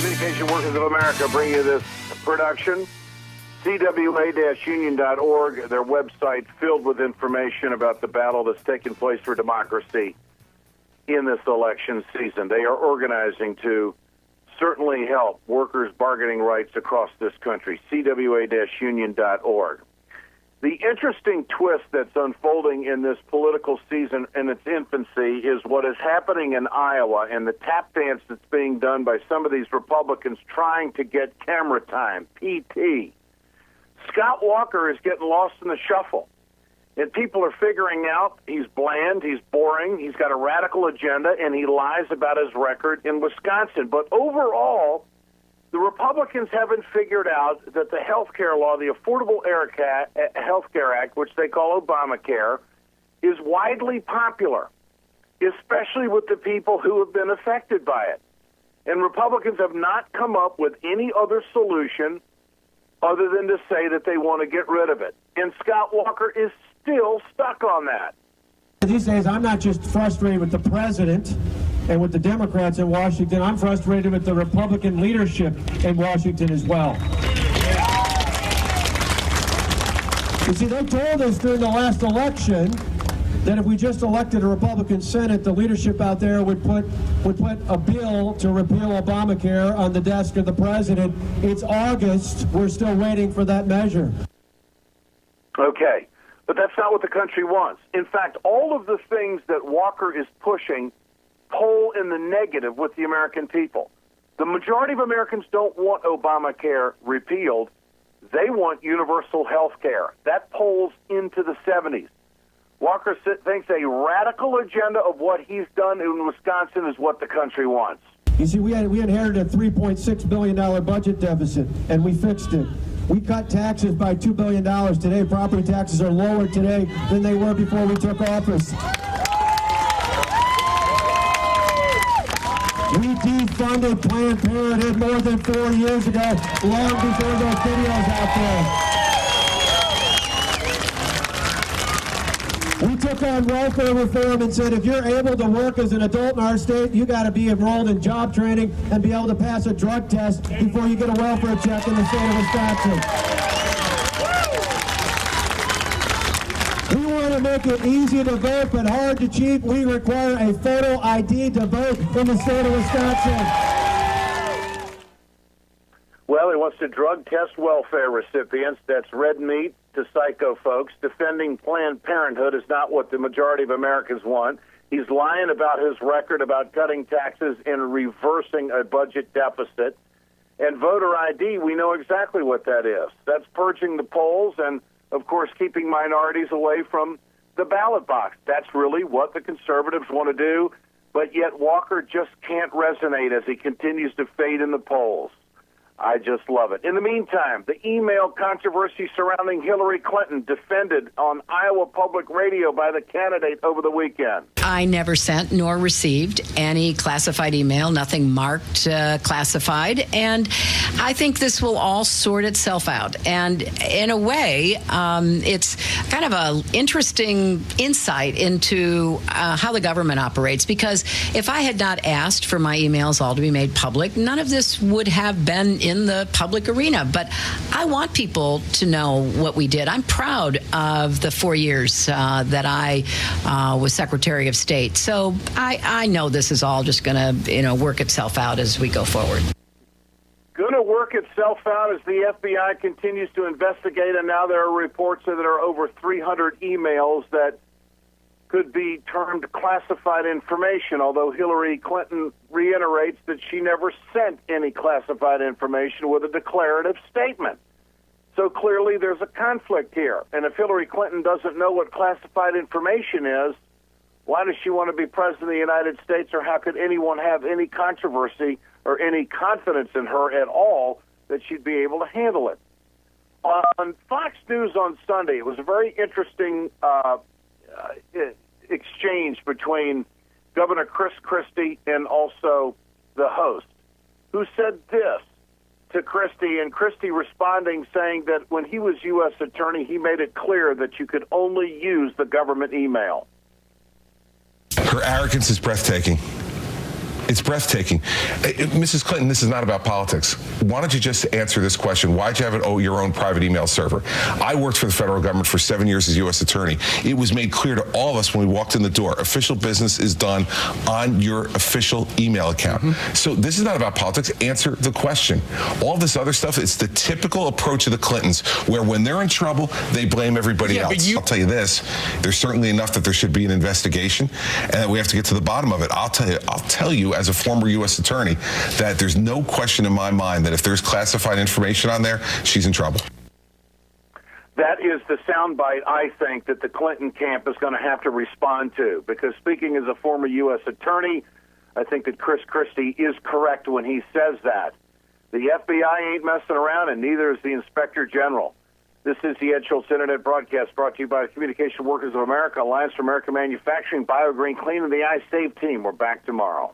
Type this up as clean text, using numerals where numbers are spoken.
Communication Workers of America bring you this production. QwbeAC-union.org, their website filled with information about the battle that's taking place for democracy in this election season. They are organizing to certainly help workers' bargaining rights across this country. QwbeA-union.org. The interesting twist that's unfolding in this political season in its infancy is what is happening in Iowa and the tap dance that's being done by some of these Republicans trying to get camera time, PT. Scott Walker is getting lost in the shuffle, and people are figuring out he's bland, he's boring, he's got a radical agenda, and he lies about his record in Wisconsin. But overall, the Republicans haven't figured out that the health care law, the Affordable Health Care Act, which they call Obamacare, is widely popular, especially with the people who have been affected by it. And Republicans have not come up with any other solution other than to say that they want to get rid of it. And Scott Walker is still stuck on that. These days, I'm not just frustrated with the president and with the Democrats in Washington. I'm frustrated with the Republican leadership in Washington as well. You see, they told us during the last election that if we just elected a Republican Senate, the leadership out there would put a bill to repeal Obamacare on the desk of the president. It's August. We're still waiting for that measure. Okay, but that's not what the country wants. In fact, all of the things that Walker is pushing poll in the negative with the American people. The majority of Americans don't want Obamacare repealed. They want universal health care. That polls into the 70s. Walker thinks a radical agenda of what he's done in Wisconsin is what the country wants. You see, we inherited a $3.6 billion budget deficit, and we fixed it. We cut taxes by $2 billion today. Property taxes are lower today than they were before we took office. We defunded Planned Parenthood more than 4 years ago, long before those videos out there. We took on welfare reform and said if you're able to work as an adult in our state, you got to be enrolled in job training and be able to pass a drug test before you get a welfare check in the state of Wisconsin. We want to make it easy to vote but hard to cheat. We require a photo ID to vote in the state of Wisconsin. Well, he wants to drug test welfare recipients. That's red meat to psycho folks. Defending Planned Parenthood is not what the majority of Americans want. He's lying about his record about cutting taxes and reversing a budget deficit. And voter ID, we know exactly what that is. That's purging the polls and, of course, keeping minorities away from the ballot box. That's really what the conservatives want to do, but yet Walker just can't resonate as he continues to fade in the polls. I just love it. In the meantime, the email controversy surrounding Hillary Clinton defended on Iowa Public Radio by the candidate over the weekend. I never sent nor received any classified email, nothing marked classified, and I think this will all sort itself out. And in a way, it's kind of an interesting insight into how the government operates, because if I had not asked for my emails all to be made public, none of this would have been in the public arena. But I want people to know what we did. I'm proud of the 4 years that I was Secretary of State. So I know this is all just going to, work itself out as we go forward. Going to work itself out as the FBI continues to investigate, and now there are reports that there are over 300 emails that could be termed classified information, although Hillary Clinton reiterates that she never sent any classified information with a declarative statement. So clearly there's a conflict here. And if Hillary Clinton doesn't know what classified information is, why does she want to be president of the United States, or how could anyone have any controversy or any confidence in her at all that she'd be able to handle it? On Fox News on Sunday, it was a very interesting exchange between Governor Christie and also the host, who said this to Christie, and Christie responding saying that when he was U.S. attorney, he made it clear that you could only use the government email. Her arrogance is breathtaking. It's breathtaking. Mrs. Clinton, this is not about politics. Why don't you just answer this question? Why'd you have your own private email server? I worked for the federal government for 7 years as U.S. Attorney. It was made clear to all of us when we walked in the door, official business is done on your official email account. So this is not about politics. Answer the question. All this other stuff, it's the typical approach of the Clintons, where when they're in trouble, they blame everybody else. I'll tell you this, there's certainly enough that there should be an investigation, and that we have to get to the bottom of it. I'll tell you as a former U.S. attorney that there's no question in my mind that if there's classified information on there, she's in trouble. That is the soundbite I think that the Clinton camp is going to have to respond to, because speaking as a former U.S. attorney, I think that Christie is correct when he says that. The FBI ain't messing around, and neither is the Inspector General. This is the Ed Schultz Internet Broadcast, brought to you by the Communication Workers of America, Alliance for American Manufacturing, BioGreen Clean, and the iSave team. We're back tomorrow.